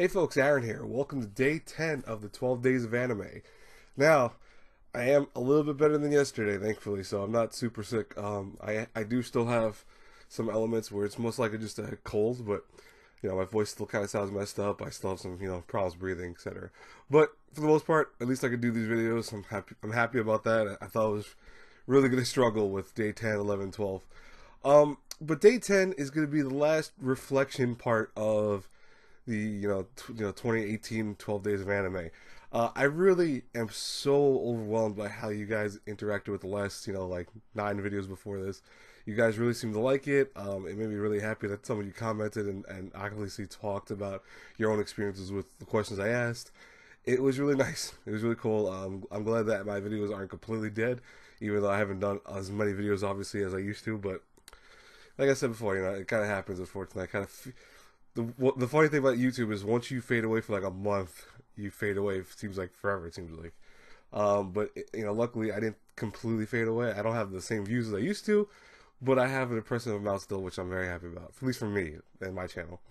Hey folks, Aaron here. Welcome to day 10 of the 12 days of anime. Now, I am a little bit better than yesterday, thankfully, so I'm not super sick. I do still have some elements where it's most likely just a cold, but my voice still kind of sounds messed up. I still have some problems breathing, etc. But for the most part, at least I can do these videos. I'm happy about that. I thought I was really going to struggle with day 10, 11, 12. But day 10 is going to be the last reflection part of the 2018 12 days of anime. I really am so overwhelmed by how you guys interacted with the last like 9 videos before this. You guys really seem to like it. It made me really happy that some of you commented and obviously talked about your own experiences with the questions I asked. It was really nice. It was really cool. I'm glad that my videos aren't completely dead, even though I haven't done as many videos obviously as I used to. But like I said before, it kind of happens. Unfortunately, I kind of the funny thing about YouTube is once you fade away for like a month, you fade away. It seems like forever. It seems like, but luckily I didn't completely fade away. I don't have the same views as I used to, but I have an impressive amount still, which I'm very happy about. At least for me and my channel.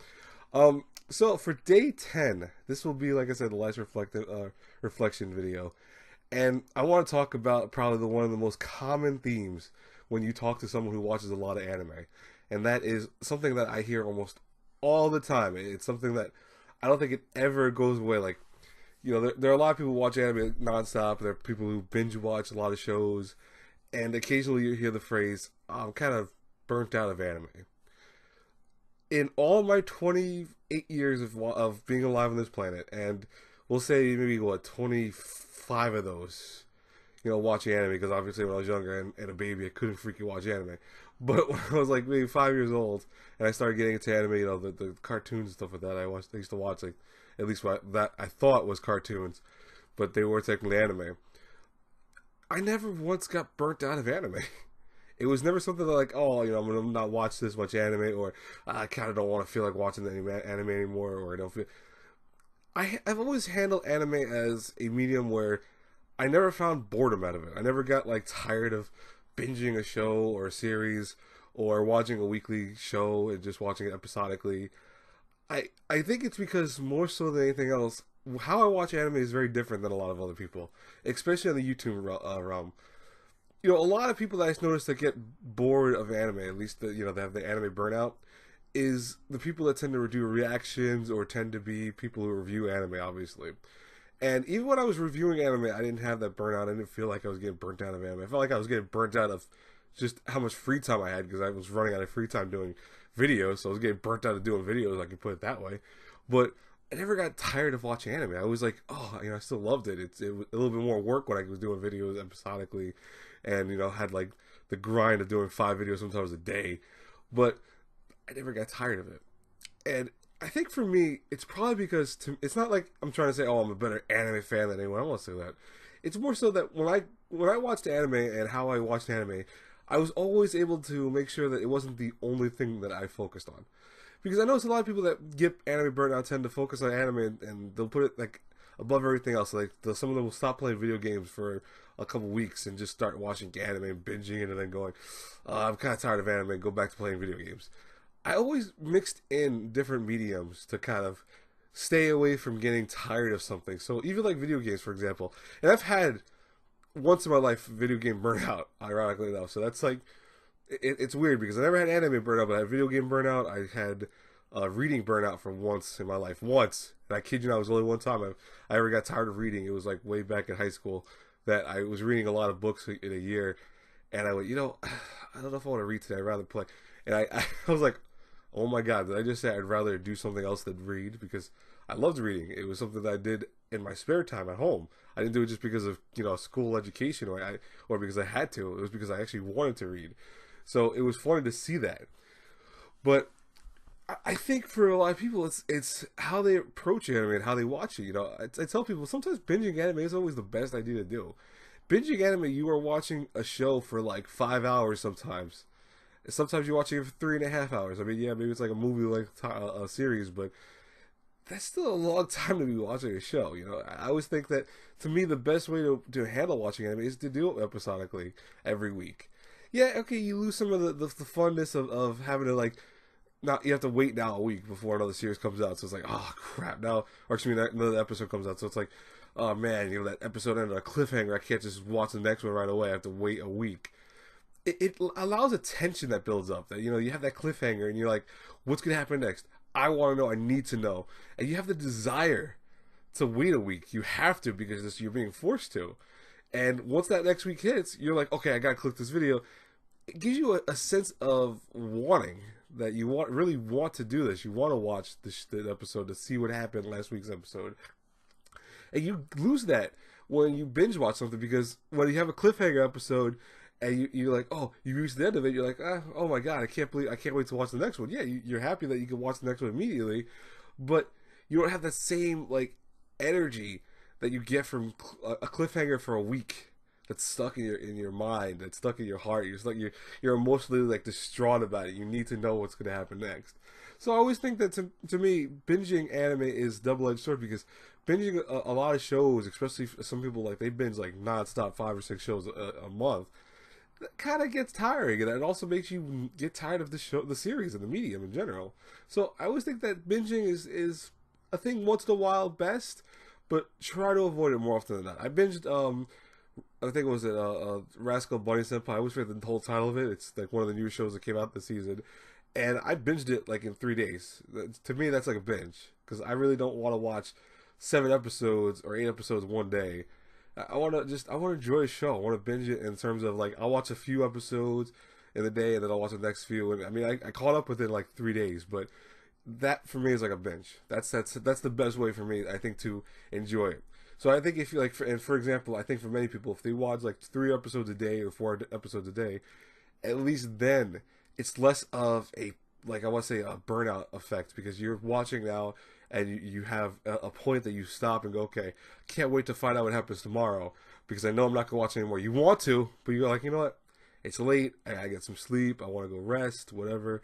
So for day 10, this will be, like I said, the last reflection video, and I want to talk about probably one of the most common themes when you talk to someone who watches a lot of anime, and that is something that I hear almost all the time. It's something that I don't think it ever goes away. Like, there are a lot of people who watch anime nonstop. There are people who binge watch a lot of shows, and occasionally you hear the phrase, "I'm kind of burnt out of anime." In all my 28 years of being alive on this planet, and we'll say maybe 25 of those, watching anime, because obviously when I was younger and a baby, I couldn't freaking watch anime. But when I was like maybe 5 years old and I started getting into anime, the cartoons and stuff like that, I used to watch, like, at least what that I thought was cartoons, but they were technically anime. I never once got burnt out of anime. It was never something that, like, oh, I'm gonna not watch this much anime, or I kind of don't want to feel like watching any anime anymore, or I don't feel. I've always handled anime as a medium where I never found boredom out of it. I never got like tired of binging a show or a series or watching a weekly show and just watching it episodically. I think it's because more so than anything else, how I watch anime is very different than a lot of other people, especially in the YouTube realm. A lot of people that I notice that get bored of anime, at least they have the anime burnout, is the people that tend to do reactions or tend to be people who review anime, obviously. And even when I was reviewing anime, I didn't have that burnout. I didn't feel like I was getting burnt out of anime. I felt like I was getting burnt out of just how much free time I had, because I was running out of free time doing videos. So I was getting burnt out of doing videos, I can put it that way. But I never got tired of watching anime. I was like, oh, I still loved it. It was a little bit more work when I was doing videos episodically, and had like the grind of doing 5 videos sometimes a day. But I never got tired of it. And I think for me, it's probably because it's not like I'm trying to say, oh, I'm a better anime fan than anyone. I don't want to say that. It's more so that when I watched anime and how I watched anime, I was always able to make sure that it wasn't the only thing that I focused on. Because I know it's a lot of people that get anime burnout tend to focus on anime, and they'll put it like above everything else. Like some of them will stop playing video games for a couple weeks and just start watching anime and binging it, and then going, I'm kind of tired of anime, and go back to playing video games. I always mixed in different mediums to kind of stay away from getting tired of something. So even like video games, for example, and I've had once in my life video game burnout, ironically enough. So that's like, it's weird because I never had anime burnout, but I had video game burnout. I had reading burnout for once in my life. Once, and I kid you not, it was only one time I ever got tired of reading. It was like way back in high school that I was reading a lot of books in a year, and I went, I don't know if I want to read today. I'd rather play. And I was like, oh my god, did I just say I'd rather do something else than read? Because I loved reading. It was something that I did in my spare time at home. I didn't do it just because of school education or because I had to. It was because I actually wanted to read. So it was funny to see that. But I think for a lot of people, it's how they approach anime and how they watch it. I tell people sometimes binging anime is always the best idea to do. Binging anime, you are watching a show for like 5 hours sometimes. Sometimes you're watching it for 3.5 hours. I mean, yeah, maybe it's like a movie, like a series, but that's still a long time to be watching a show. I always think that, to me, the best way to handle watching anime is to do it episodically every week. Yeah, okay, you lose some of the funness of having to like now you have to wait now a week before another series comes out. So it's like, oh crap, now, or excuse me, another episode comes out. So it's like, oh man, that episode ended on a cliffhanger. I can't just watch the next one right away. I have to wait a week. It allows a tension that builds up. That you have that cliffhanger, and you're like, what's gonna happen next? I want to know. I need to know, and you have the desire to wait a week. You have to because you're being forced to. And once that next week hits, you're like, okay, I gotta click this video. It gives you a sense of wanting that you really want to do this. You want to watch the episode to see what happened last week's episode, and you lose that when you binge watch something because when you have a cliffhanger episode and you're like, oh, you reach the end of it, you're like, oh my god, I can't wait to watch the next one. Yeah, you're happy that you can watch the next one immediately, but you don't have that same like energy that you get from a cliffhanger for a week that's stuck in your mind, that's stuck in your heart. You're emotionally like distraught about it. You need to know what's going to happen next. So I always think that to me, binging anime is double-edged sword because binging a lot of shows, especially some people like they binge like nonstop 5 or 6 shows a month, that kind of gets tiring, and it also makes you get tired of the series and the medium in general. So I always think that binging is a thing once in a while best, but try to avoid it more often than not. I binged, I think it was Rascal Bunny Senpai. I always forget the whole title of it. It's like one of the new shows that came out this season, and I binged it like in 3 days. To me, that's like a binge because I really don't want to watch 7 episodes or 8 episodes one day. I want to enjoy a show. I want to binge it in terms of like I'll watch a few episodes in the day and then I'll watch the next few. And I mean, I caught up within like 3 days, but that for me is like a binge. That's the best way for me, I think, to enjoy it. So I think if you like, for example, I think for many people, if they watch like 3 episodes a day or 4 episodes a day, at least then it's less of a, like I want to say, a burnout effect because you're watching now and you have a point that you stop and go, okay, can't wait to find out what happens tomorrow because I know I'm not going to watch anymore. You want to, but you're like, you know what? It's late. I gotta get some sleep. I want to go rest, whatever.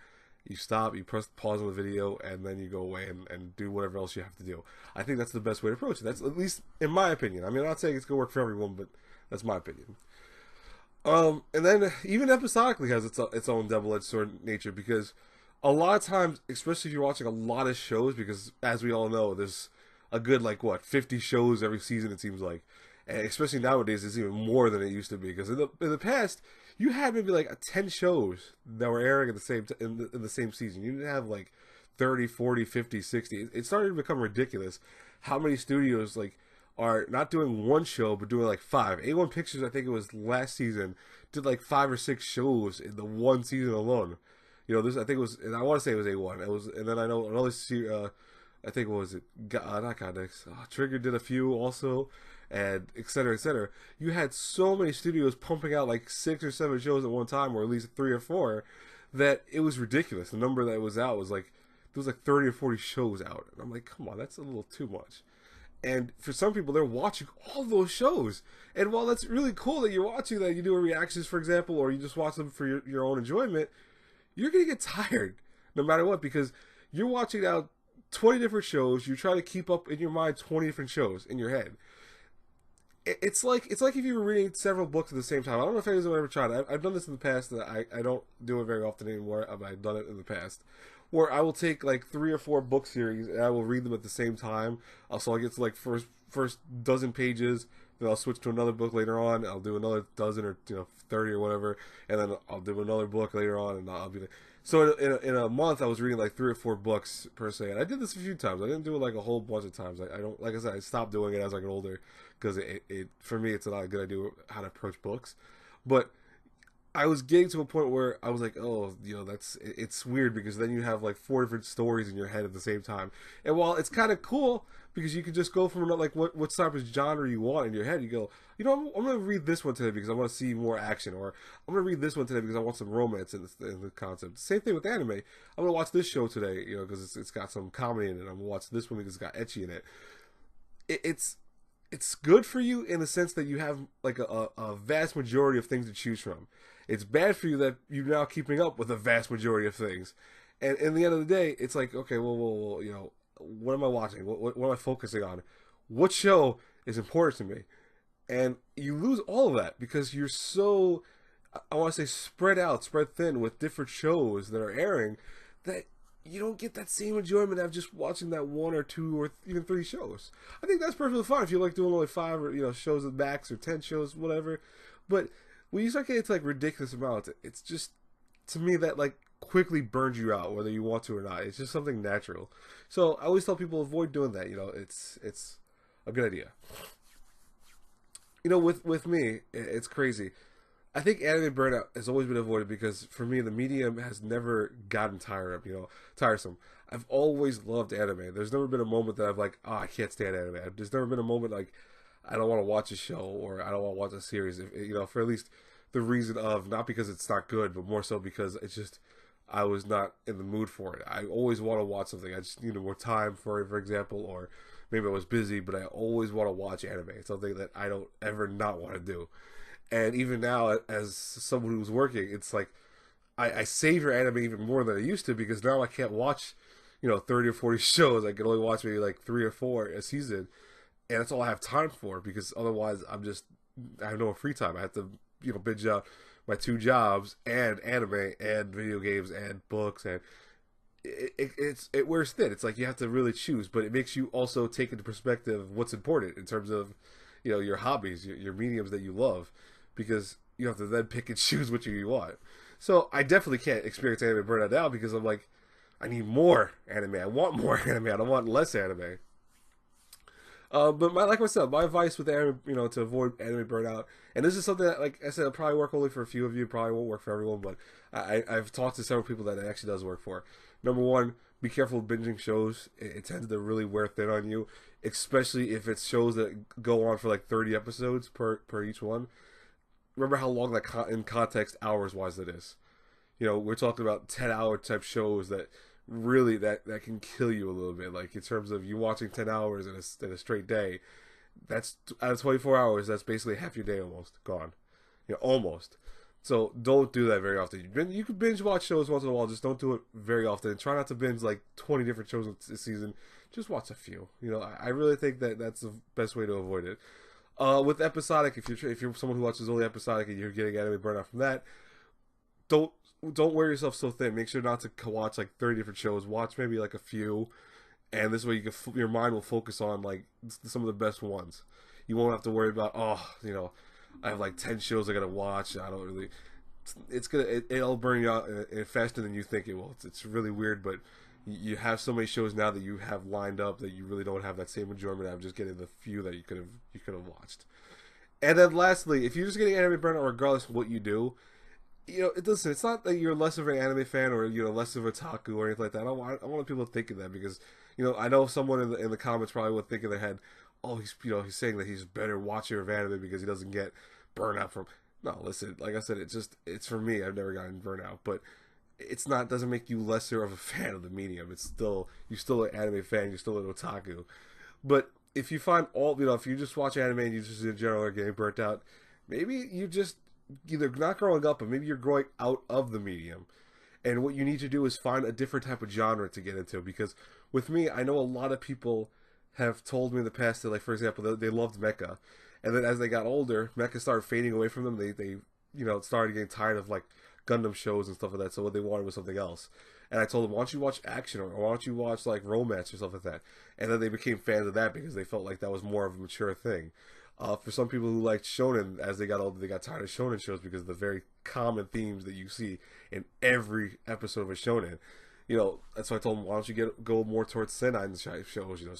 You stop, you press pause on the video, and then you go away and do whatever else you have to do. I think that's the best way to approach it. That's at least in my opinion. I mean, I'm not saying it's going to work for everyone, but that's my opinion. And then even episodically has its own double-edged sword nature because a lot of times, especially if you're watching a lot of shows, because as we all know, there's a good, 50 shows every season, it seems like. And especially nowadays, it's even more than it used to be. Because in the past, you had maybe 10 shows that were airing at the same in the same season. You didn't have 30, 40, 50, 60. It started to become ridiculous how many studios are not doing one show but doing 5. A1 Pictures, I think it was last season, did 5 or 6 shows in the one season alone. This I think it was, and I want to say it was A1. It was, and then I know another I think not Godex. Trigger did a few also, and et cetera, et cetera. You had so many studios pumping out 6 or 7 shows at one time, or at least 3 or 4, that it was ridiculous. The number that was out was there was 30 or 40 shows out, and I'm like, come on, that's a little too much. And for some people, they're watching all those shows. And while that's really cool that you're watching that, you do reactions, for example, or you just watch them for your own enjoyment, you're going to get tired no matter what because you're watching now 20 different shows. You try to keep up in your mind 20 different shows in your head. It's like if you were reading several books at the same time. I don't know if anyone's ever tried it. I've done this in the past. I don't do it very often anymore. I've done it in the past. Where I will take 3 or 4 book series and I will read them at the same time. So I'll get to first dozen pages, then I'll switch to another book later on. I'll do another dozen or 30 or whatever, and then I'll do another book later on, and I'll be like. So in a month, I was reading 3 or 4 books per se, and I did this a few times. I didn't do it a whole bunch of times. I don't, like I said, I stopped doing it as I got older because it for me it's not a good idea how to approach books, but I was getting to a point where I was like, oh, it's weird because then you have 4 different stories in your head at the same time. And while it's kind of cool because you can just go from what type of genre you want in your head, you go, I'm going to read this one today because I want to see more action, or I'm going to read this one today because I want some romance in the concept. Same thing with anime. I'm going to watch this show today, because it's got some comedy in it. I'm going to watch this one because it's got ecchi in it. It's good for you in the sense that you have a vast majority of things to choose from. It's bad for you that you're now keeping up with a vast majority of things. And in the end of the day, it's okay, well, what am I watching? What am I focusing on? What show is important to me? And you lose all of that because you're so, I want to say, spread thin with different shows that are airing that you don't get that same enjoyment of just watching that one or two or even three shows. I think that's perfectly fine if you like doing only 5 or shows at max or 10 shows, whatever. But when you start getting to like ridiculous amounts, it's just, to me, that like quickly burns you out whether you want to or not. It's just something natural. So I always tell people avoid doing that. It's a good idea. With me, it's crazy. I think anime burnout has always been avoided because for me the medium has never gotten tiresome. I've always loved anime. There's never been a moment that I've like, I can't stand anime. There's never been a moment like I don't want to watch a show or I don't want to watch a series. For at least the reason of not because it's not good, but more so because it's just I was not in the mood for it. I always want to watch something. I just needed more time for example, or maybe I was busy, but I always want to watch anime. It's something that I don't ever not want to do. And even now, as someone who's working, it's like I savor anime even more than I used to because now I can't watch, 30 or 40 shows. I can only watch maybe like 3 or 4 a season, and that's all I have time for because otherwise I have no free time. I have to, binge out my 2 jobs and anime and video games and books, and it wears thin. It's like you have to really choose, but it makes you also take into perspective what's important in terms of, your hobbies, your mediums that you love. Because you have to then pick and choose which you want. So I definitely can't experience anime burnout now because I'm like, I need more anime. I want more anime. I don't want less anime. But like I said, my advice with anime, to avoid anime burnout, and this is something that, like I said, it'll probably work only for a few of you. Probably won't work for everyone, but I've talked to several people that it actually does work for. Number one, be careful of binging shows. It tends to really wear thin on you, especially if it's shows that go on for like 30 episodes per each one. Remember how long that in context hours wise that is. We're talking about 10-hour type shows that really that can kill you a little bit. Like in terms of you watching 10 hours in a straight day, that's out of 24 hours. That's basically half your day almost gone. Almost. So don't do that very often. You can binge watch shows once in a while. Just don't do it very often. Try not to binge like 20 different shows this season. Just watch a few. I really think that that's the best way to avoid it. With episodic, if you're someone who watches only episodic and you're getting anime burnout from that, don't wear yourself so thin. Make sure not to watch like 30 different shows. Watch maybe like a few, and this way your mind will focus on like some of the best ones. You won't have to worry about I have like 10 shows I gotta watch. I don't really. It'll burn you out faster than you think it will. It's really weird, but you have so many shows now that you have lined up that you really don't have that same enjoyment of just getting the few that you could have watched. And then lastly, if you're just getting anime burnout regardless of what you do, listen, it's not that you're less of an anime fan or less of a otaku or anything like that. I don't want people thinking that because I know someone in the comments probably would think in their head, oh, he's saying that he's a better watcher of anime because he doesn't get burnout from. No, listen, like I said, it's for me. I've never gotten burnout, but doesn't make you lesser of a fan of the medium. You're still an anime fan, you're still an otaku. But if you find if you just watch anime and you just in general are getting burnt out, maybe you just either not growing up, but maybe you're growing out of the medium. And what you need to do is find a different type of genre to get into. Because with me, I know a lot of people have told me in the past that, like, for example, they loved mecha. And then as they got older, mecha started fading away from them. They started getting tired of, like, Gundam shows and stuff like that, so what they wanted was something else. And I told them, why don't you watch action, or why don't you watch like romance or stuff like that? And then they became fans of that because they felt like that was more of a mature thing. For some people who liked shonen, as they got older, they got tired of shonen shows because of the very common themes that you see in every episode of a shonen. That's why I told them, why don't you go more towards seinen shows,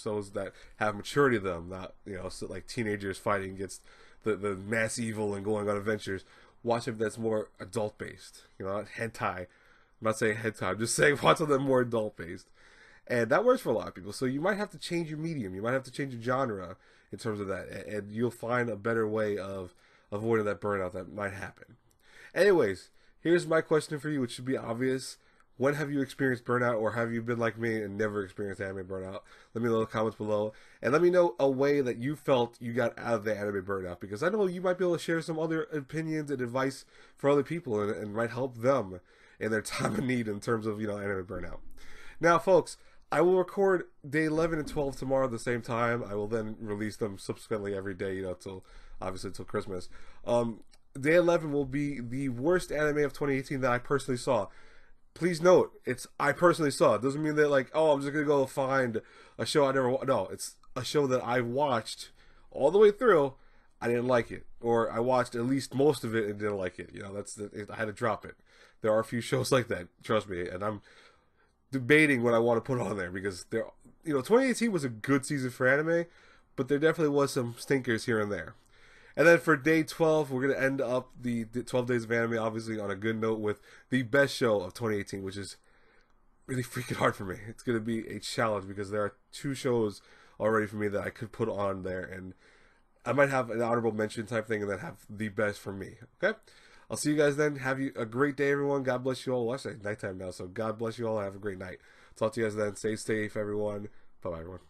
shows that have maturity to them, not so like teenagers fighting against the mass evil and going on adventures. Watch something that's more adult based, not hentai. I'm not saying hentai, I'm just saying watch something more adult based. And that works for a lot of people. So you might have to change your medium, you might have to change your genre in terms of that, and you'll find a better way of avoiding that burnout that might happen. Anyways, here's my question for you, which should be obvious. When have you experienced burnout, or have you been like me and never experienced anime burnout? Let me know in the comments below. And let me know a way that you felt you got out of the anime burnout. Because I know you might be able to share some other opinions and advice for other people and might help them in their time of need in terms of, anime burnout. Now, folks, I will record day 11 and 12 tomorrow at the same time. I will then release them subsequently every day, till Christmas. Day 11 will be the worst anime of 2018 that I personally saw. please note, I personally saw it. Doesn't mean that like, oh, I'm just gonna go find a show I never. No, it's a show that I watched all the way through. I didn't like it, or I watched at least most of it and didn't like it. You know, I had to drop it. There are a few shows like that, trust me, and I'm debating what I want to put on there because 2018 was a good season for anime, but there definitely was some stinkers here and there. And then for day 12, we're going to end up the 12 days of anime, obviously, on a good note with the best show of 2018, which is really freaking hard for me. It's going to be a challenge because there are 2 shows already for me that I could put on there, and I might have an honorable mention type thing and then have the best for me. Okay? I'll see you guys then. Have you a great day, everyone. God bless you all. Well, actually, nighttime now, so God bless you all. Have a great night. Talk to you guys then. Stay safe, everyone. Bye-bye, everyone.